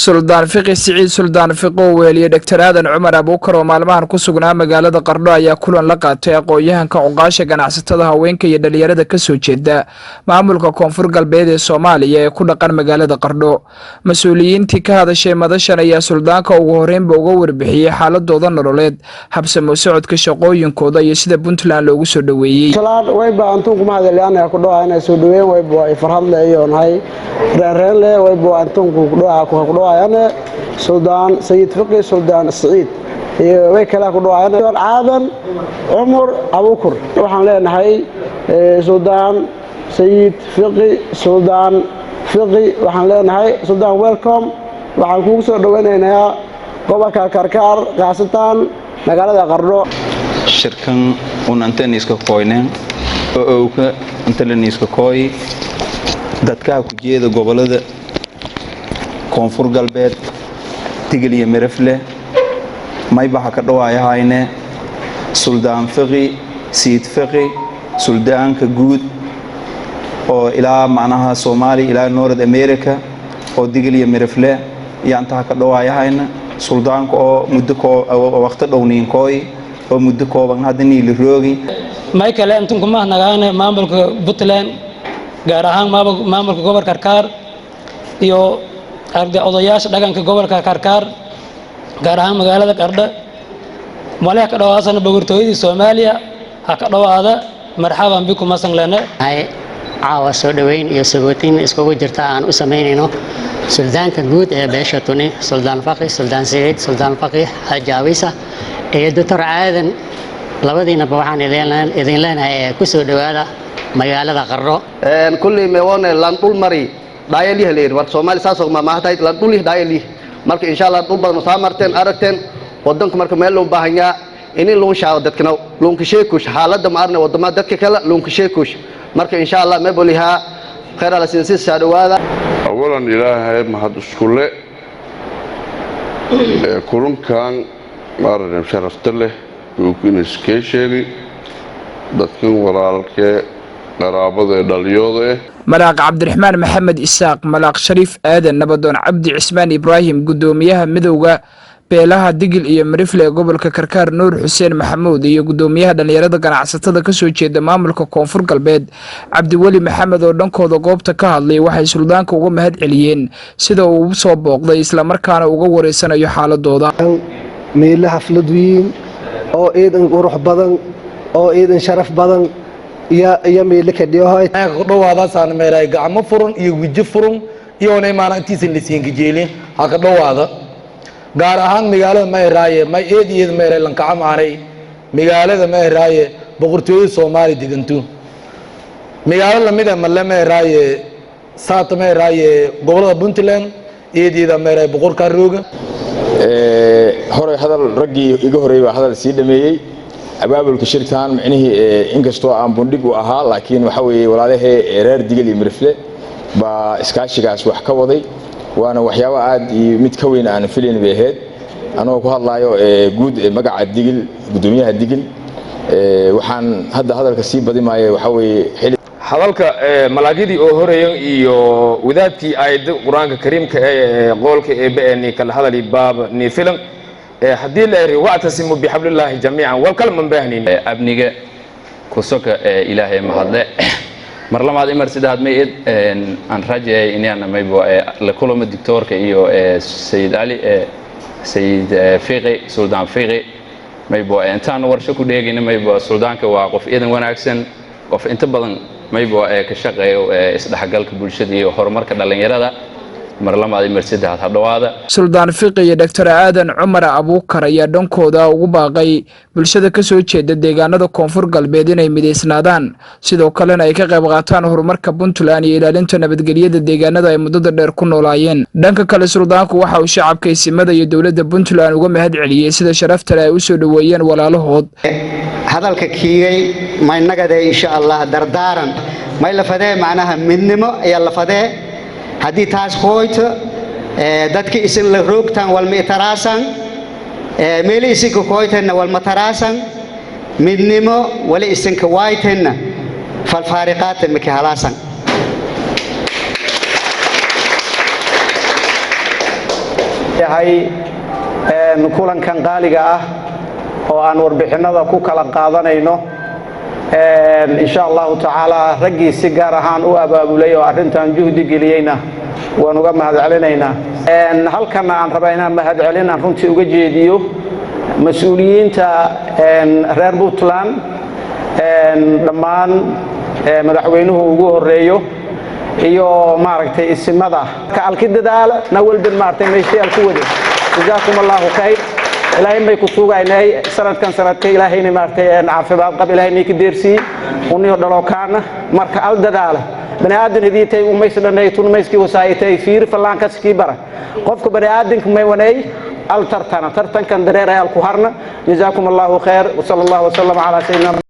suldaan fiqi siciid suldaan fiqo weeliye Dr. Aadan Cumar Abuukar oo maalmahan ku sugnaa magaalada Qardho ayaa kulan la qaatay aqoon-yahanka cuqaasha ganacsatada haweenka iyo dhalinyarada ka soo jeeda maamulka Koonfur Galbeed ee Soomaaliya ee ku dhaqan magaalada Qardho. Mas'uuliyiintii ka hadashay madashan ayaa suldaanka ugu horeynba uga warbixiyay xaaladooda nololeed, habsamo socodka shaqooyinkooda iyo sida Puntland loogu soo dhaweeyay. wayba antu kuma hadalana ku dhawaanay soo dhaweyn wayba ay farxad leeyahay reereen leh wayba antu ku dhawaayana suldaan sayid fiqi suldaan siciid iyo way kala ku dhawaayana aadan cumar abuukar waxaan leenahay suldaan sayid fiqi suldaan fiqi waxaan leenahay suldaan welcome waxaan kugu soo dhaweynaynaa gobolka Karkaar gaasatan magaalada Qardho. shirkan unanteen iska qoyneen oo ka intaan iska qooy dadka ku jeeda gobolada Koonfur Galbeed Tigil iyo Mirafle may baxa ka dhawaayahayne suldaan fiqi sayid fiqi suldaanka guud oo ilaa macnaha Soomaali ilaa North America oo Tigil iyo Mirafle yaanta ka dhawaayahayna suldaanka oo muddo waqti dhowniin kooy oo muddo kooban hadanii la roogi may kale intan kuma nagaane maamulka Puntland gaar ahaan maamulka gobolka Karkaar iyo odayaasha dhaqanka gobolka Karkaar gaar ahaan magaalada Qardho maleex ka dhawaasana boqortooyada Soomaaliya ha ka dhawaada marxaban bikum asanglana ay caawa soo dhaweyn iyo sagootin iskugu jirta aan u sameynayno suldaanka guud ee beesha Tuni suldaan faqi suldaan Saciid suldaan faqi Hajaawisa iyo Dr. Aadan labadiinaba waxaan idin leenahay ku soo dhawaada magaalada Qardho kulli meewone lan dhul mari daayali haleer war Soomaali saasoo ma maahtayd lan dhul daayali marka insha Allah dhul badan soo marteen aragteen wadanku marka meel loo baahan yahay in loo shaado dadkana loo ka sheekush xaaladda ma arne wadamada dadka kale loo ka sheekush marka insha Allah ma boliha khayr ala sinsi soo dhawaada awalan ilaahay mahad iskule kulunkan maaran sharafta leh oo iska sheegay dadkan walaalkee qaraabada dhaliyooda Malaaq Cabdiraxmaan Maxamed Isaaq Malaaq Shariif Aadan Nabadoon Cabdi Cismaan Ibraahim gudoomiyaha midowga beelaha Digil iyo Mirifle ee gobolka Karkaar Nuur Xuseen Maxamuud iyo gudoomiyaha dhalinyarada ganacsatada ka soo jeeda maamulka Koonfur Galbeed Cabdi Wali Maxamed oo dhankooda goobta ka hadlay waxay suldaanka uga mahad celiyeen sida uu soo booqday isla markaana uga wareysanayo xaaladooda meel xaflad weyn oo eedan qurux badan oo eedan sharaf badan iyo meel ka dhiyahay ku dhawaada saan meeray gacmo furan iyo wiji furan iyo maantiisa la siin gajeelin ha ka dhawaada gaar ahaan magaalada Meeraaye may eediyada Meeraaye lan ka amaanay magaalada Meeraaye boqortooyada Soomaali degantu magaalada lamida Malle Meeraaye saata Meeraaye gobolada Puntland eediyada Meeraaye boqorka rooga hore hadal ragii iga horeeyay waa hadal sii dhameeyay abaabulka shirkaan macnaheedu inkastoo aan bundhig u ahaa laakiin waxa weeye walaalahay reer Digil iyo Mirifle ba iskaashigaas wax ka waday waana waxyaabo aad iyo mid ka weyn aan filayn beeheed anoo ku hadlayo guud magaca Digil gudoomiyaha Digil waxaan hadalka sii badimaayo waxa weeye hadalka malaagidii oo horeeyay iyo wadaadkii aayada Quraanka Kariimka ee qolka ee been kala hadalay baab ni filan hadii la yiri wa'tasimu bihablillahi jamii'an wal kalman baahnin abniga ku soka ilaahay mahadle mar lamaad imar sidaad may aan rajay inaan maybo la kulamo doctorka iyo Sayid Ali Sayid Fiqi suldaan Fiqi maybo intaan warsho ku dheegin maybo suldaanka waa qof idan wanaagsan qof inta badan maybo ka shaqeeyo isdhaxgalka bulshada iyo horumarka dhalinyarada mar lamaad imar sidaad hadhawaada suldaan fiqi iyo Dr. Aadan Cumar Abuukar ayaa dhankooda ugu baaqay bulshada ka soo jeeda deegaanada Koonfur Galbeed inay mideysnaadaan sidoo kalena ay ka qayb qaataan horumarka Puntland iyo ilaalinta nabadgelyada deegaanada ay muddada dheer ku noolaayeen dhanka kale suldaanku waxa uu shacabka isimada iyo dawladda Puntland uga mahad celiyay sida sharafta ay u soo dhaweeyeen walaalahood hadalka kiigay ma nagada insha Allah dardaaran ma la fadee macnaha midnimo ayaa la fadee haddii taas qoyto dadka isin la roogtaan wal meetaraasan meeli isin ku qoytana wal mataraasan midnimo wala isin ka waaytana fal faariqaat mika halaasan yahay kulankan qaaliga ah oo aan warbixinada ku kala qaadanayno insha allahu tacaala raggii si gaar ahaan u abaabulay oo arrintan juhdi geliyeyna waan uga mahadcelinaynaa halkana aan rabaa inaan mahadcelin aan runtii uga jeediyo mas-uuliyiinta reer Puntland dhammaan madaxweynuhu ugu horeeyo iyo maaragtay isimada ka alkidadaal nawal bin maartay meeshii ku wada jazaakumullahu khayr ilaahay may ku suugaynay sanadkan sanadka ilaahayna maartay caafimaad qab ilaahayna ka deersi uniyo dhalokaana marka al dadaala bani aadan hadiitay umaysdanay tunmayskii wasaaytay fiir falaanka iskii bara qofka bani aadanka may wanay al tartana tartankan dareeray al ku harna jazaakumullahu khayr wa sallallahu wa sallam ala sayyidina